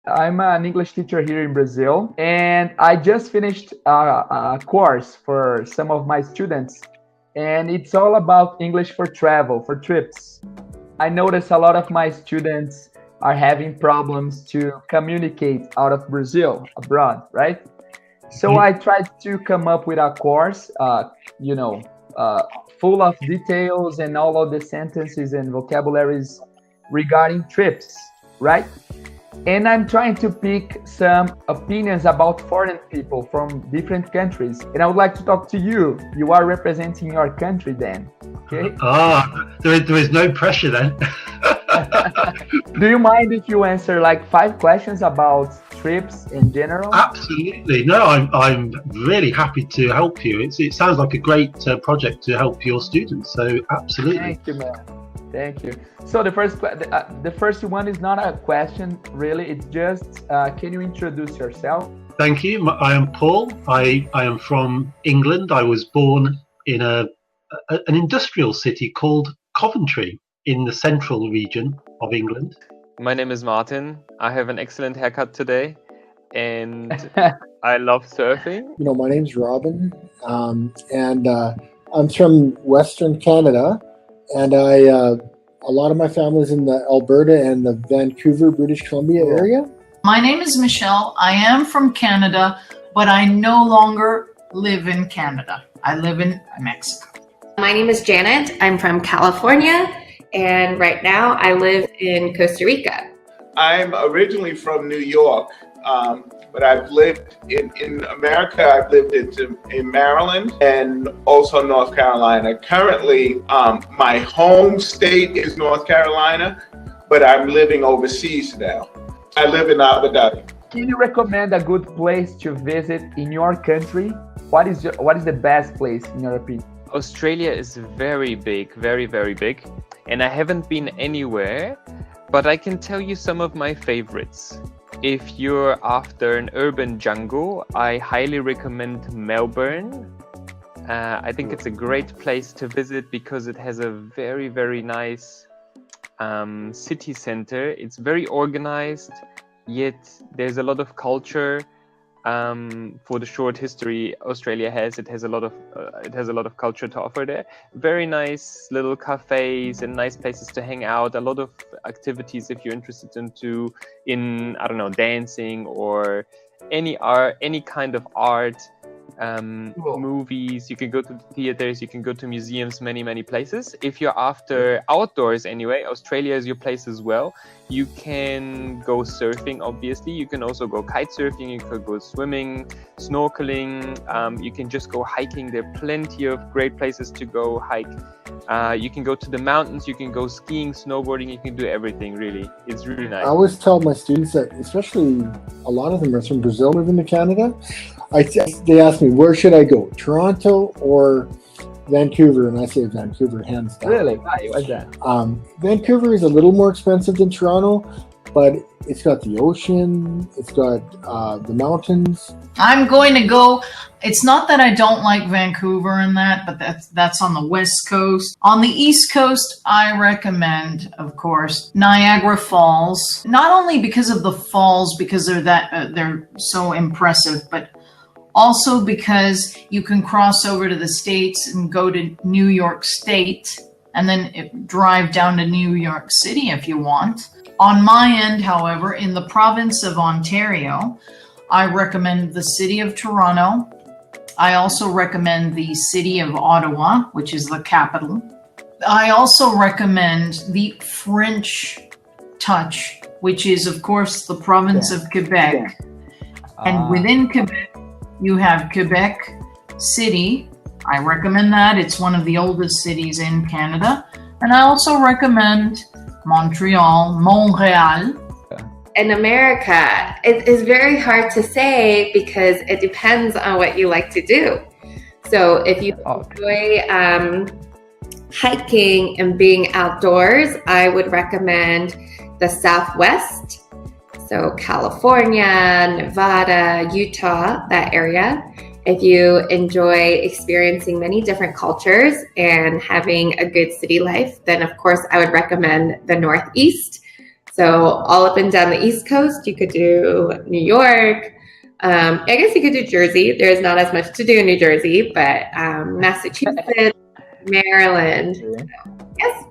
I'm an English teacher here in Brazil, and I just finished a course for some of my students, and it's all about English for travel, for trips. I notice a lot of my students are having problems to communicate out of Brazil, abroad, right? So I tried to come up with a course, you know, uh, full of details and all of the sentences and vocabularies regarding trips, right? And I'm trying to pick some opinions about foreign people from different countries. And I would like to talk to you. You are representing your country then, okay? There is no pressure then. Do you mind if you answer like 5 questions about trips in general? Absolutely. No, I'm really happy to help you. It sounds like a great project to help your students. So absolutely. Thank you, man. Thank you. So the first one is not a question, really. It's just, can you introduce yourself? Thank you. I am Paul. I am from England. I was born in an industrial city called Coventry in the central region of England. My name is Martin. I have an excellent haircut today, and I love surfing. My name's Robin, and I'm from Western Canada, and a lot of my family's in the Alberta and the Vancouver, British Columbia area. My name is Michelle. I am from Canada, but I no longer live in Canada. I live in Mexico. My name is Janet. I'm from California, and right now I live in Costa Rica. I'm originally from New York, but I've lived in America. I've lived in Maryland and also North Carolina. Currently, my home state is North Carolina, but I'm living overseas now. I live in Abu Dhabi. Can you recommend a good place to visit in your country? What is the best place in your opinion? Australia is very big, very, very big, and I haven't been anywhere, but I can tell you some of my favorites. If you're after an urban jungle, I highly recommend Melbourne. I think it's a great place to visit because it has a very, very nice city center. It's very organized, yet there's a lot of culture. For the short history Australia has, it has a lot of culture to offer there. Very nice little cafes and nice places to hang out. A lot of activities if you're interested in I don't know, dancing or any art, any kind of art. Movies, you can go to theaters, you can go to museums, many places. If you're after outdoors anyway, Australia is your place as well. You can go surfing, obviously. You can also go kite surfing, you can go swimming, snorkeling, you can just go hiking. There are plenty of great places to go hike. You can go to the mountains, you can go skiing, snowboarding, you can do everything, really. It's really nice. I always tell my students that, especially a lot of them are from Brazil, moving to Canada. They ask me, where should I go, Toronto or Vancouver? And I say Vancouver, hands down. Really? Why? What's that? Vancouver is a little more expensive than Toronto, but it's got the ocean, it's got the mountains. I'm going to go. It's not that I don't like Vancouver and that, but that's on the West Coast. On the East Coast, I recommend, of course, Niagara Falls. Not only because of the falls, because they're so impressive, but also because you can cross over to the States and go to New York State and then drive down to New York City if you want. On my end, however, in the province of Ontario, I recommend the city of Toronto. I also recommend the city of Ottawa, which is the capital. I also recommend the French touch, which is, of course, the province of Quebec. And within Quebec, you have Quebec City. I recommend that. It's one of the oldest cities in Canada. And I also recommend Montreal. In America, it is very hard to say because it depends on what you like to do. So if you enjoy hiking and being outdoors, I would recommend the Southwest. So California, Nevada, Utah, that area. If you enjoy experiencing many different cultures and having a good city life, then of course I would recommend the Northeast. So all up and down the East Coast, you could do New York. I guess you could do Jersey. There's not as much to do in New Jersey, but Massachusetts, Maryland. Yes.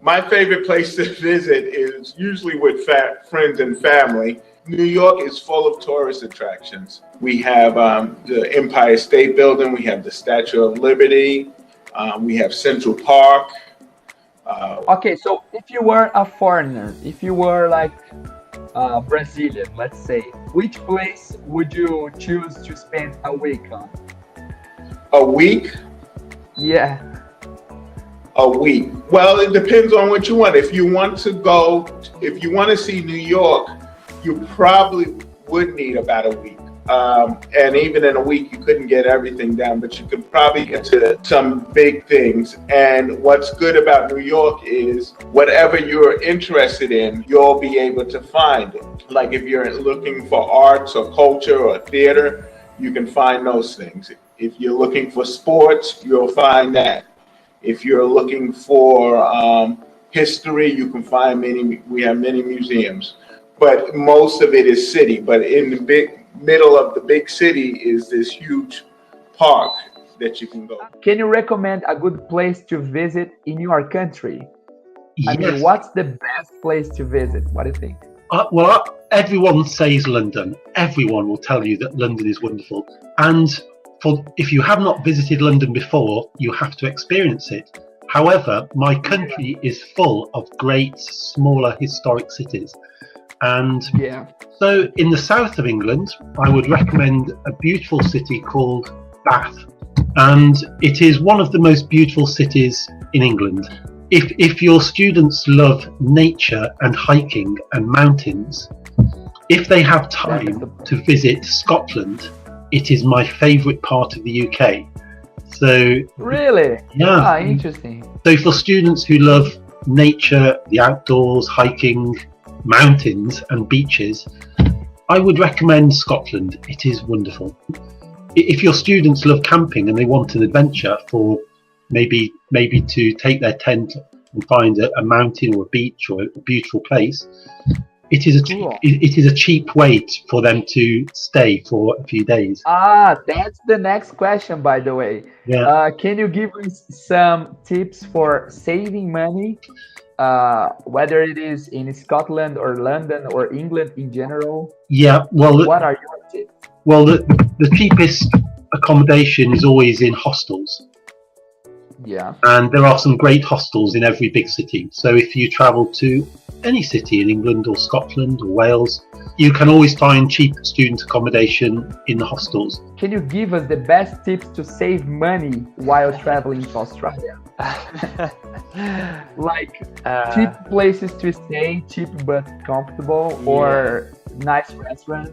My favorite place to visit is usually with friends and family. New York is full of tourist attractions. We have the Empire State Building. We have the Statue of Liberty. We have Central Park. Okay, so if you were a foreigner, if you were like Brazilian, let's say, which place would you choose to spend a week on? A week? Yeah. A week. Well, it depends on what you want. If you want to see New York, you probably would need about a week. And even in a week, you couldn't get everything done, but you could probably get to some big things. And what's good about New York is whatever you're interested in, you'll be able to find it. Like if you're looking for arts or culture or theater, you can find those things. If you're looking for sports, you'll find that. If you're looking for history, you can find we have many museums. But most of it is city. But in the middle of the big city is this huge park that you can go. Can you recommend a good place to visit in your country? Yes. I mean, what's the best place to visit? What do you think? Well, everyone says London. Everyone will tell you that London is wonderful. And if you have not visited London before, you have to experience it. However, my country is full of great, smaller, historic cities. And so in the south of England, I would recommend a beautiful city called Bath. And it is one of the most beautiful cities in England. If your students love nature and hiking and mountains, if they have time to visit Scotland, it is my favourite part of the UK. So really? Yeah. Interesting. So for students who love nature, the outdoors, hiking, mountains and beaches, I would recommend Scotland. It is wonderful. If your students love camping and they want an adventure for maybe to take their tent and find a mountain or a beach or a beautiful place, it is a cheap way for them to stay for a few days. That's the next question, by the way. Yeah. Can you give us some tips for saving money, whether it is in Scotland or London or England in general? Yeah. Well, what are your tips? Well, the cheapest accommodation is always in hostels. Yeah. And there are some great hostels in every big city. So if you travel to any city in England or Scotland or Wales, you can always find cheap student accommodation in the hostels. Can you give us the best tips to save money while traveling to Australia? Like cheap places to stay, cheap but comfortable, or nice restaurants?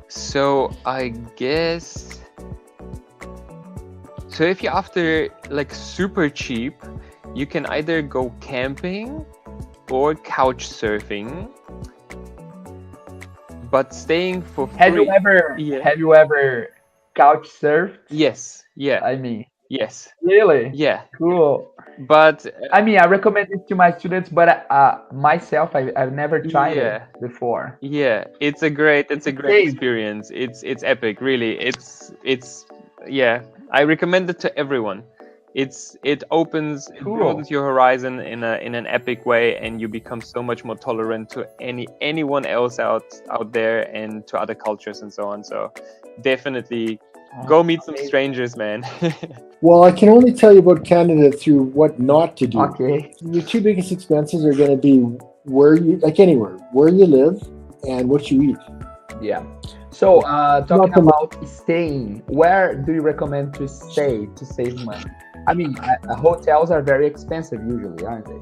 So I guess, so if you're after like super cheap, you can either go camping or couch surfing, but staying for free. Have you ever couch surfed? Yes. Yeah. I mean, yes. Really? Yeah. Cool. But I mean, I recommend it to my students, but myself, I've never tried it before. Yeah, it's a great experience. It's epic, really. It's I recommend it to everyone. It broadens your horizon in an epic way, and you become so much more tolerant to anyone else out there and to other cultures and so on. So definitely go meet some strangers, man. Well, I can only tell you about Canada through what not to do. Okay. Your two biggest expenses are going to be where you live and what you eat. Yeah. So talking about staying, where do you recommend to stay to save money? I mean, hotels are very expensive usually, aren't they?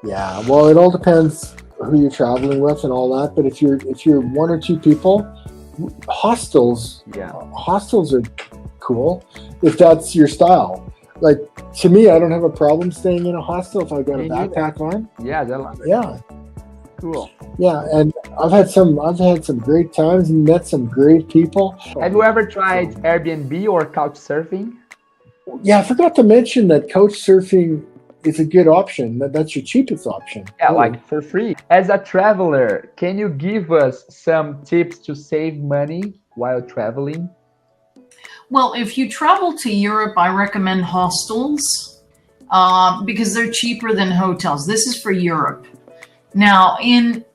Yeah. Well, it all depends who you're traveling with and all that. But if you're one or two people, hostels are cool if that's your style. Like, to me, I don't have a problem staying in a hostel if I've got a backpack on. Yeah. Cool. Yeah, and I've had some great times and met some great people. Have you ever tried Airbnb or couch surfing? Yeah, I forgot to mention that couch surfing it's a good option. That's your cheapest option. Yeah, really. like for free. As a traveler, can you give us some tips to save money while traveling? Well, if you travel to Europe, I recommend hostels because they're cheaper than hotels. This is for Europe. Now, in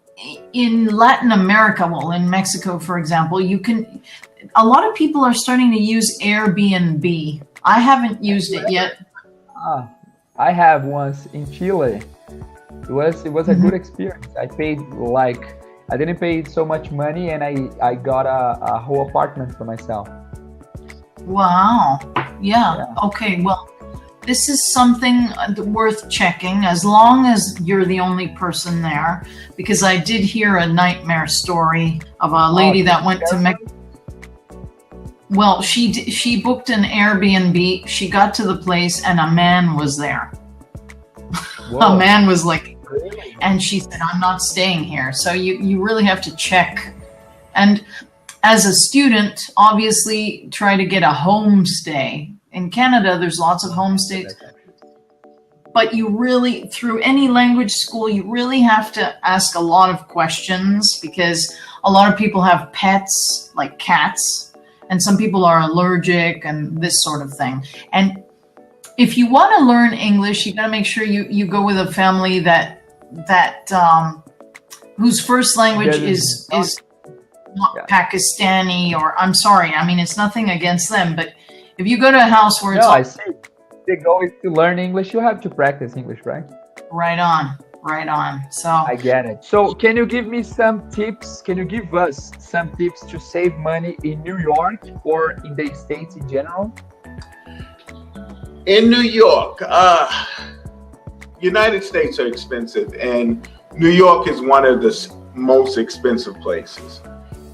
Latin America, well, in Mexico, for example, a lot of people are starting to use Airbnb. I haven't used it yet. I have once in Chile. It was a good experience. I didn't pay so much money, and I got a whole apartment for myself. Wow. Yeah. Okay. Well, this is something worth checking as long as you're the only person there, because I did hear a nightmare story of a lady that went to Mexico. Well, she booked an Airbnb. She got to the place and a man was there. A man was like, really? And she said, "I'm not staying here." So you really have to check. And as a student, obviously try to get a homestay. In Canada, there's lots of homestays. But you really, through any language school, you really have to ask a lot of questions because a lot of people have pets, like cats, and some people are allergic and this sort of thing. And if you want to learn English, you got to make sure you go with a family that whose first language is not Pakistani, or I'm sorry, I mean, it's nothing against them, but if you go to a house where it's I see. They go to learn English, you have to practice English, right? Right on. So I get it. So can you give me some tips? Can you give us some tips to save money in New York or in the States in general? In New York, United States are expensive, and New York is one of the most expensive places.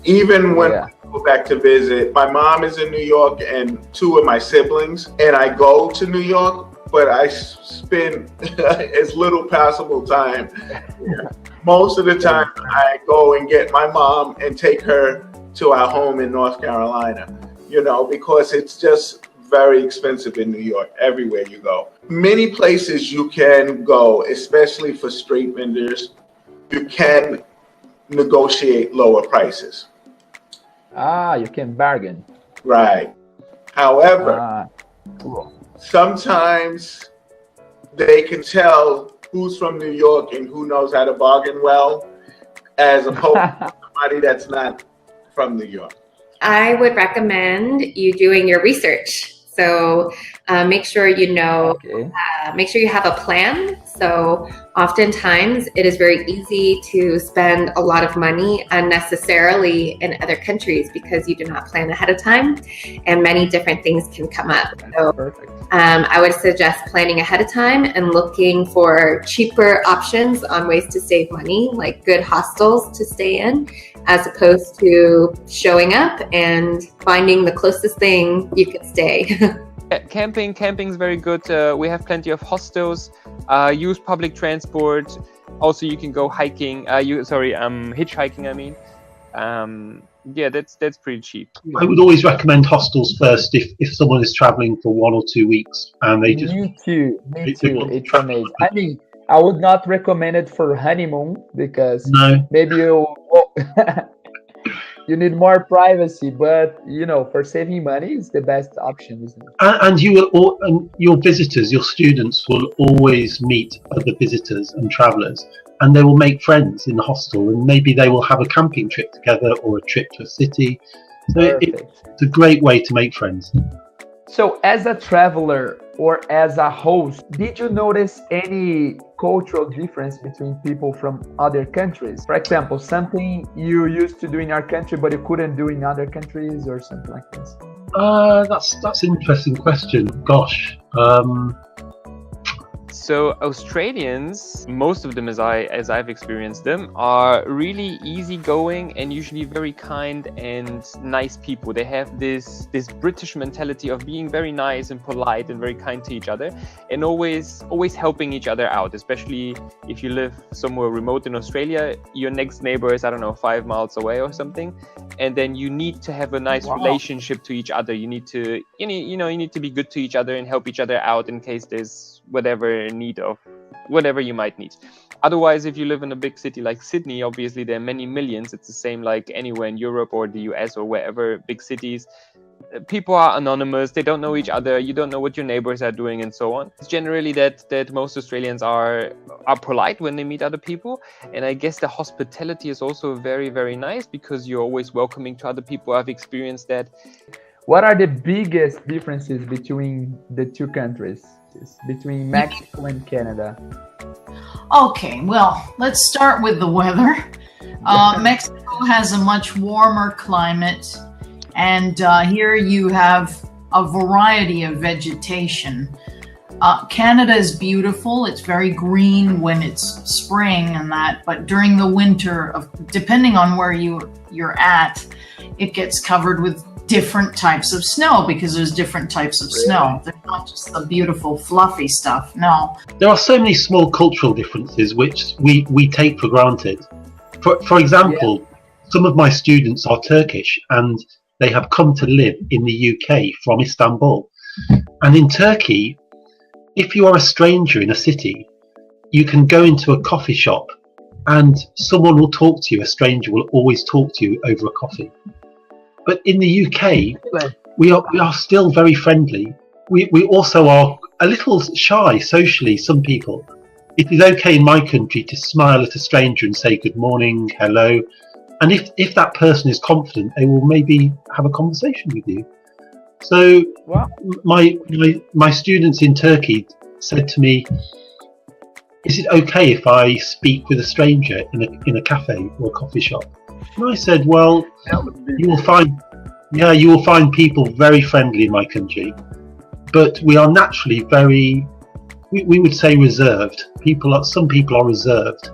Even when I go back to visit, my mom is in New York and two of my siblings, and I go to New York, but I spend as little possible time. Most of the time I go and get my mom and take her to our home in North Carolina, because it's just very expensive in New York, everywhere you go. Many places you can go, especially for street vendors, you can negotiate lower prices. You can bargain. Right. However, sometimes they can tell who's from New York and who knows how to bargain well, as opposed to somebody that's not from New York. I would recommend you doing your research. So make sure make sure you have a plan. So oftentimes it is very easy to spend a lot of money unnecessarily in other countries because you do not plan ahead of time, and many different things can come up. So I would suggest planning ahead of time and looking for cheaper options on ways to save money, like good hostels to stay in, as opposed to showing up and finding the closest thing you can stay. Camping's very good. We have plenty of hostels. Use public transport. Also, you can go hiking. Hitchhiking. I mean, that's pretty cheap. I would always recommend hostels first if someone is traveling for 1 or 2 weeks and they just. Me too. It's amazing. I mean, I would not recommend it for honeymoon because maybe you need more privacy, but for saving money, it's the best option, isn't it? And your visitors, your students will always meet other visitors and travelers, and they will make friends in the hostel, and maybe they will have a camping trip together or a trip to a city. So it's a great way to make friends. So as a traveler or as a host, did you notice any cultural difference between people from other countries? For example, something you used to do in our country but you couldn't do in other countries, or something like this? That's an interesting question. Gosh. So Australians, most of them, as I've experienced them, are really easygoing and usually very kind and nice people. They have this British mentality of being very nice and polite and very kind to each other, and always helping each other out. Especially if you live somewhere remote in Australia, your next neighbor is 5 miles away or something, and then you need to have a nice relationship to each other. You need to be good to each other and help each other out in case there's whatever in need of whatever you might need. Otherwise, if you live in a big city like Sydney, obviously there are many millions. It's the same like anywhere in Europe or the US or wherever, big cities. People are anonymous, they don't know each other, you don't know what your neighbors are doing and so on. It's generally that most Australians are polite when they meet other people. And I guess the hospitality is also very, very nice because you're always welcoming to other people. I've experienced that. What are the biggest differences between the two countries, between Mexico and Canada? Okay, well, let's start with the weather. Mexico has a much warmer climate, and here you have a variety of vegetation. Canada is beautiful. It's very green when it's spring and that, but during the winter, depending on where you're at, it gets covered with different types of snow because there's different types of snow. They're not just the beautiful fluffy stuff, no. There are so many small cultural differences which we take for granted. For example, some of my students are Turkish and they have come to live in the UK from Istanbul. And in Turkey, if you are a stranger in a city, you can go into a coffee shop and someone will talk to you. A stranger will always talk to you over a coffee. But in the UK, we are still very friendly. We also are a little shy socially, some people. It is okay in my country to smile at a stranger and say good morning, hello. And if that person is confident, they will maybe have a conversation with you. So my students in Turkey said to me, is it okay if I speak with a stranger in a cafe or a coffee shop? And I said, well, you will find people very friendly in my country, but we are naturally very, we would say reserved. Some people are reserved.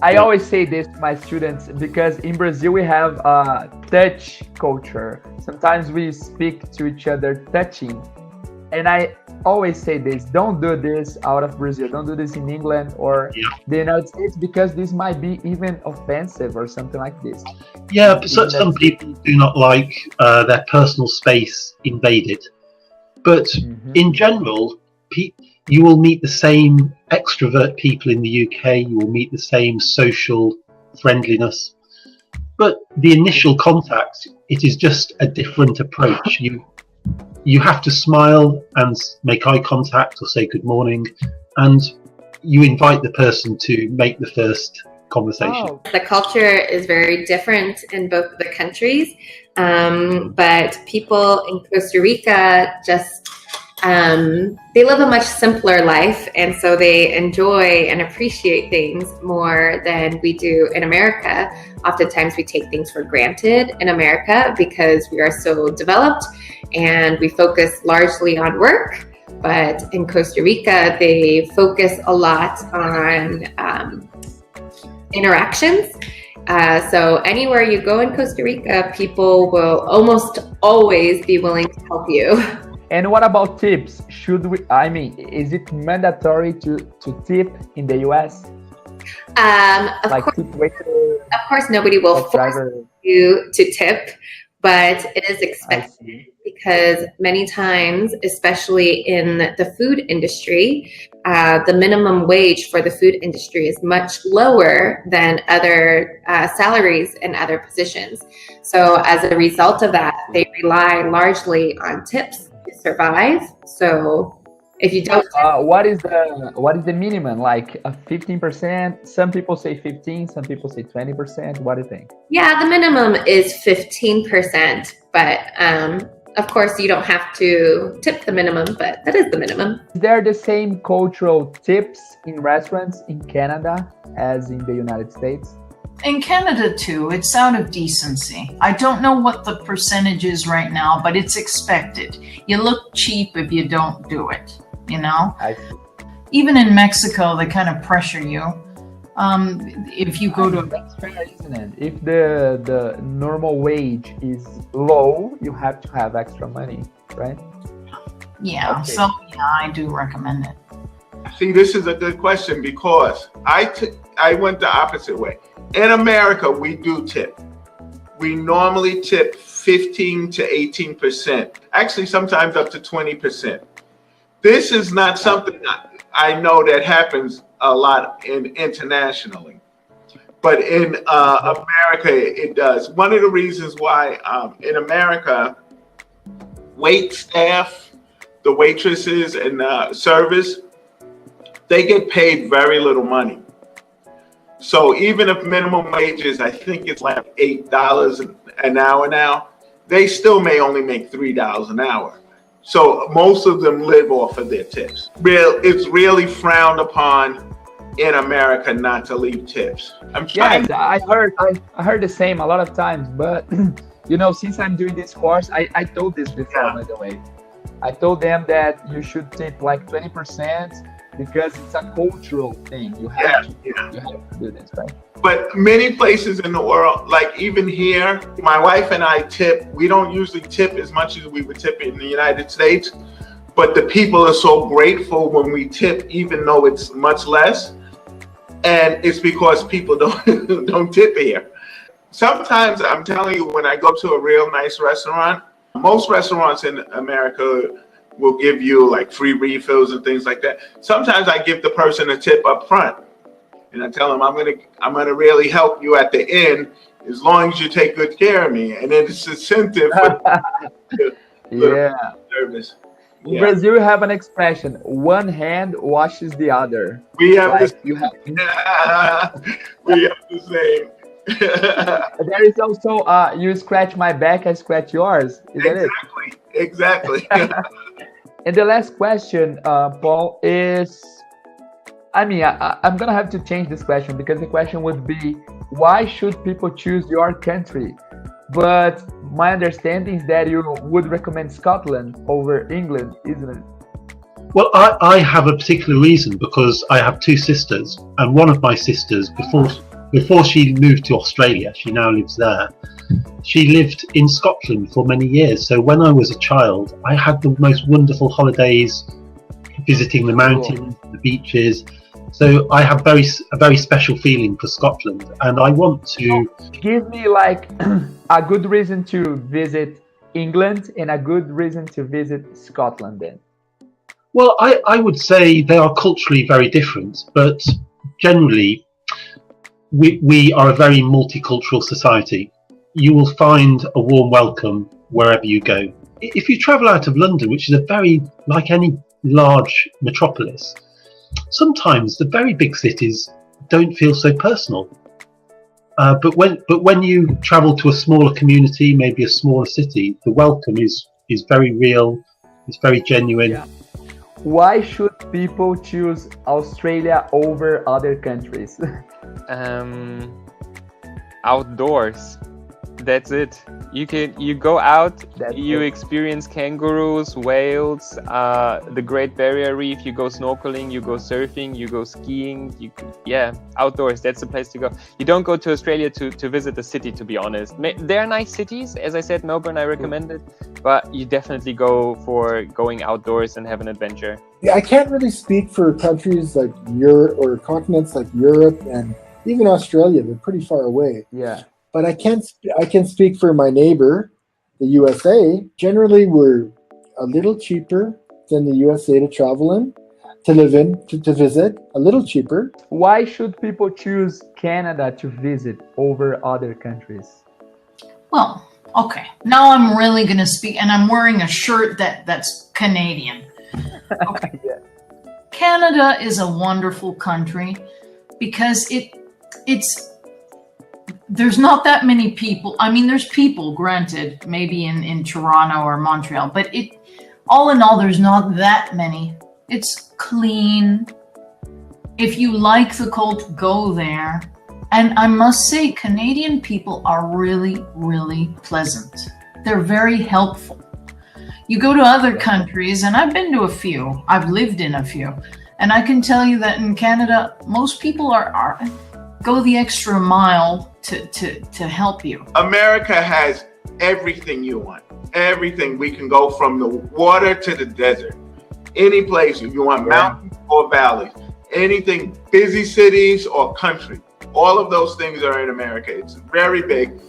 I always say this to my students because in Brazil we have a touch culture. Sometimes we speak to each other touching. And I always say this, don't do this out of Brazil. Don't do this in England or the United States because this might be even offensive or something like this. Yeah, but some people do not like their personal space invaded. But in general, you will meet the same extrovert people in the UK. You will meet the same social friendliness. But the initial contact, it is just a different approach. You have to smile and make eye contact or say good morning, and you invite the person to make the first conversation. The culture is very different in both the countries, but people in Costa Rica just they live a much simpler life, and so they enjoy and appreciate things more than we do in America. Oftentimes we take things for granted in America because we are so developed and we focus largely on work. But in Costa Rica, they focus a lot on interactions. So anywhere you go in Costa Rica, people will almost always be willing to help you. And what about tips? Is it mandatory to tip in the US? Of course, nobody will force you to tip, but it is expected because many times, especially in the food industry, the minimum wage for the food industry is much lower than other salaries in other positions. So as a result of that, they rely largely on tips to survive. So if you don't what is the minimum? Like a 15%? Some people say 15, some people say 20%. What do you think? Yeah, the minimum is 15%, but of course you don't have to tip the minimum, but that is the minimum. Is there the same cultural tips in restaurants in Canada as in the United States? In Canada too, it's out of decency. I don't know what the percentage is right now, but it's expected. You look cheap if you don't do it, you know? Even in Mexico, they kind of pressure you. If you go to... That's fair, isn't it? If the normal wage is low, you have to have extra money, right? Yeah, okay. So yeah, I do recommend it. See, this is a good question because I went the opposite way. In America, we do tip. We normally tip 15 to 18%. Actually, sometimes up to 20%. This is not something I know that happens a lot internationally, but in America it does. One of the reasons why in America, wait staff, the waitresses and service, they get paid very little money. So even if minimum wage is, I think it's like $8 an hour now, they still may only make $3 an hour. So most of them live off of their tips. It's really frowned upon in America not to leave tips. Yes, I heard the same a lot of times, but you know, since I'm doing this course, I told this before, by the way. I told them that you should tip like 20% because it's a cultural thing. You have to do this, right? But many places in the world, like even here, my wife and I tip. We don't usually tip as much as we would tip in the United States, but the people are so grateful when we tip, even though it's much less. And it's because people don't tip here. Sometimes I'm telling you, when I go to a real nice restaurant, most restaurants in America will give you like free refills and things like that. Sometimes I give the person a tip up front, and I tell them I'm gonna really help you at the end as long as you take good care of me, and then it's incentive for service. In Brazil, you have an expression: one hand washes the other. We have right? we have the same. There is also you scratch my back, I scratch yours. Is that it? Exactly. And the last question, Paul, is, I mean, I'm gonna have to change this question because the question would be, why should people choose your country? But my understanding is that you would recommend Scotland over England, isn't it? Well, I have a particular reason because I have two sisters, and one of my sisters, before she moved to Australia, she now lives there, she lived in Scotland for many years. So when I was a child, I had the most wonderful holidays visiting the mountains, the beaches. So I have a very special feeling for Scotland, and I want to... Give me like a good reason to visit England and a good reason to visit Scotland then. Well, I would say they are culturally very different, but generally we are a very multicultural society. You will find a warm welcome wherever you go. If you travel out of London, which is like any large metropolis, sometimes the very big cities don't feel so personal. But when you travel to a smaller community, maybe a smaller city, the welcome is very real, it's very genuine. Yeah. Why should people choose Australia over other countries? Outdoors. That's it. You go out, you experience kangaroos, whales, the Great Barrier Reef, you go snorkeling, you go surfing, you go skiing, outdoors, that's the place to go. You don't go to Australia to visit the city, to be honest. There are nice cities, as I said, Melbourne I recommend it, but you definitely go for going outdoors and have an adventure. Yeah, I can't really speak for countries like Europe or continents like Europe and even Australia. They're pretty far away. Yeah. But I can speak for my neighbor, the USA. Generally, we're a little cheaper than the USA to travel in, to live in, to visit, a little cheaper. Why should people choose Canada to visit over other countries? Well, okay. Now I'm really going to speak, and I'm wearing a shirt that's Canadian. Okay. Yeah. Canada is a wonderful country because it's there's not that many people. I mean, there's people, granted, maybe in Toronto or Montreal, but all in all, there's not that many. It's clean. If you like the cold, go there. And I must say, Canadian people are really, really pleasant. They're very helpful. You go to other countries, and I've been to a few. I've lived in a few. And I can tell you that in Canada, most people are go the extra mile to help you. America has everything you want. Everything. We can go from the water to the desert. Any place if you want, mountains or valleys. Anything, busy cities or country. All of those things are in America. It's very big.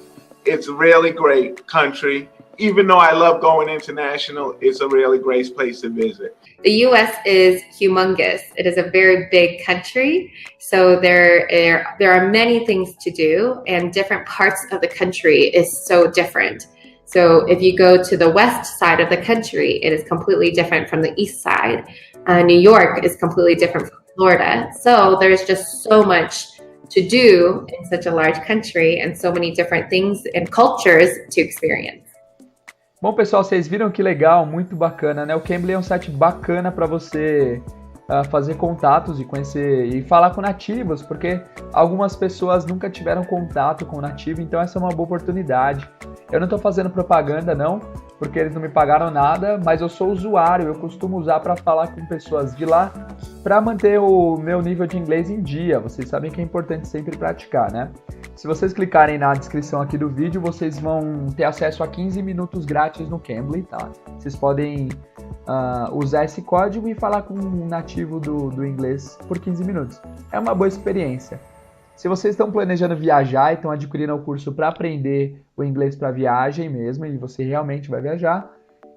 It's a really great country. even though I love going international, it's a really great place to visit. The U.S. is humongous. It is a very big country, so there are many things to do, and different parts of the country is so different. So if you go to the west side of the country, it is completely different from the east side. New York is completely different from Florida. So there's just so much to do in such a large country and so many different things and cultures to experience. Bom, pessoal, vocês viram que legal, muito bacana, né? O Cambly é um site bacana para você fazer contatos e conhecer e falar com nativos, porque algumas pessoas nunca tiveram contato com o nativo, então essa é uma boa oportunidade. Eu não estou fazendo propaganda, não, porque eles não me pagaram nada, mas eu sou usuário, eu costumo usar para falar com pessoas de lá, para manter o meu nível de inglês em dia. Vocês sabem que é importante sempre praticar, né? Se vocês clicarem na descrição aqui do vídeo, vocês vão ter acesso a 15 minutos grátis no Cambly, tá? Vocês podem usar esse código e falar com um nativo do inglês por 15 minutos. É uma boa experiência. Se vocês estão planejando viajar e estão adquirindo o curso para aprender o inglês para viagem mesmo, e você realmente vai viajar,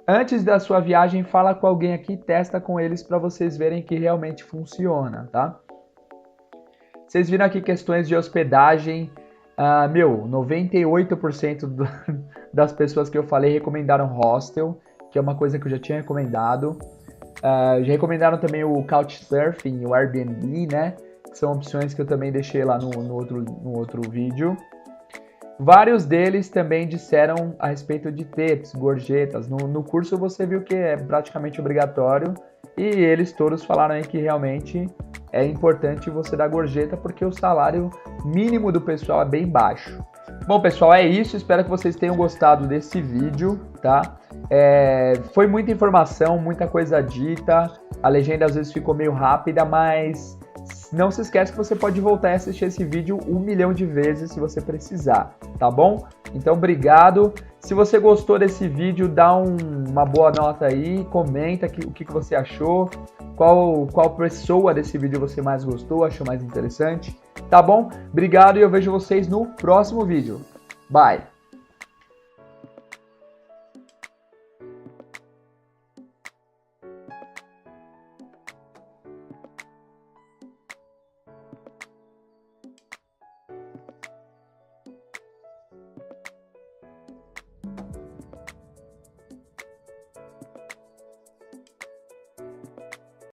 antes da sua viagem, fala com alguém aqui, testa com eles para vocês verem que realmente funciona, tá? Vocês viram aqui questões de hospedagem. 98% das pessoas que eu falei recomendaram hostel, que é uma coisa que eu já tinha recomendado. Já recomendaram também o Couchsurfing, o Airbnb, né? Que são opções que eu também deixei lá no outro vídeo. Vários deles também disseram a respeito de tips, gorjetas. No curso você viu que é praticamente obrigatório, e eles todos falaram aí que realmente é importante você dar gorjeta, porque o salário mínimo do pessoal é bem baixo. Bom, pessoal, é isso. Espero que vocês tenham gostado desse vídeo, tá? Foi muita informação, muita coisa dita. A legenda às vezes ficou meio rápida, mas não se esquece que você pode voltar e assistir esse vídeo 1 milhão de vezes se você precisar, tá bom? Então, obrigado. Se você gostou desse vídeo, dá uma boa nota aí, comenta o que você achou, qual pessoa desse vídeo você mais gostou, achou mais interessante, tá bom? Obrigado e eu vejo vocês no próximo vídeo. Bye!